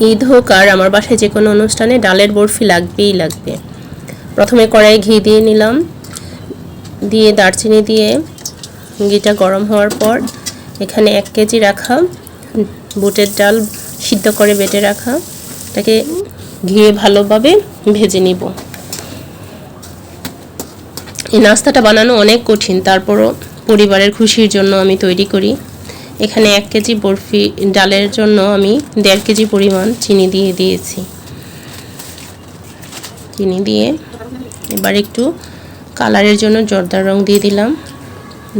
ঈদ হোক আর আমার বাসায় যে কোনো অনুষ্ঠানে ডালের বরফি লাগবেই লাগবে। প্রথমে কড়াইয়ে ঘি দিয়ে নিলাম, দিয়ে দারচিনি দিয়ে ঘিটা গরম হওয়ার পর এখানে 1 কেজি রাখা বুটের ডাল সিদ্ধ করে বেটে রাখা, এটাকে ঘিয়ে ভালোভাবে ভেজে নিব। এই নাস্তাটা বানানো অনেক কঠিন, তারপরও পরিবারের খুশির জন্য আমি তৈরি করি। এখানে 1 কেজি বরফি ডালের জন্য আমি 1.5 কেজি পরিমাণ চিনি দিয়ে দিয়েছি। চিনি দিয়ে এবার একটু কালারের জন্য জর্দার রং দিয়ে দিলাম,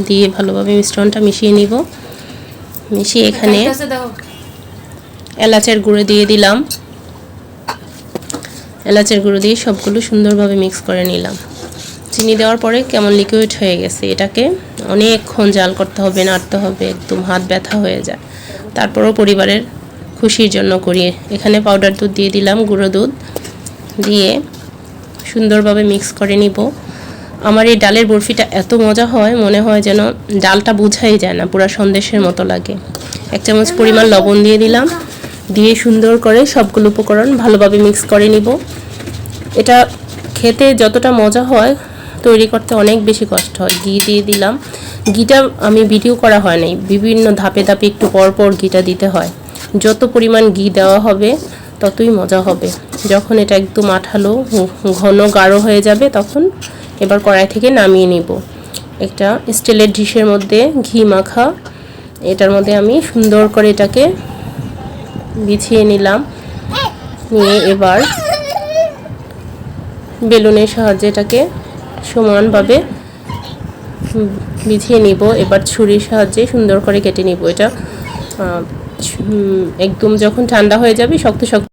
দিয়ে ভালোভাবে মিশ্রণটা মিশিয়ে নিব। মিশিয়ে এখানে এলাচের গুঁড়ো দিয়ে দিলাম, এলাচের গুঁড়ো দিয়ে সবগুলো সুন্দরভাবে মিক্স করে নিলাম। চিনি দেওয়ার পরে কেমন লিকুইড হয়ে গেছে, এটাকে অনেকক্ষণ জাল করতে হবে, নাড়তে হবে, একদম হাত ব্যথা হয়ে যায়। তারপরও পরিবারের খুশির জন্য করি। এখানে পাউডার দুধ দিয়ে দিলাম, গুঁড়ো দুধ দিয়ে সুন্দরভাবে মিক্স করে নিব। আমার এই ডালের বরফিটা এত মজা হয়, মনে হয় যেন ডালটা বোঝাই যায় না, পুরো সন্দেশের মতো লাগে। 1 চামচ পরিমাণ লবণ দিয়ে দিলাম, দিয়ে সুন্দর করে সবগুলো উপকরণ ভালোভাবে মিক্স করে নিব। এটা খেতে যতটা মজা হয়, তৈরি করতে অনেক বেশি কষ্ট হয়। ঘি দিয়ে দিলাম, ঘিটা আমি ভিডিও করা হয় নাই, বিভিন্ন ধাপে ধাপে একটু পর পর ঘিটা দিতে হয়। যত পরিমাণ ঘি দেওয়া হবে ততই মজা হবে। যখন এটা একদম আঠালো ঘন গাঢ় হয়ে যাবে, তখন এবার কড়াই থেকে নামিয়ে নিব। একটা স্টিলের ডিশের মধ্যে ঘি মাখা, এটার মধ্যে আমি সুন্দর করে এটাকে বিছিয়ে নিলাম। নিয়ে এবার বেলুনের সাহায্যে এটাকে সমানভাবে বিছিয়ে নিব। এবার ছুরির সাহায্যে সুন্দর করে কেটে নিব। এটা একদম যখন ঠান্ডা হয়ে যাবে শক্ত শক্ত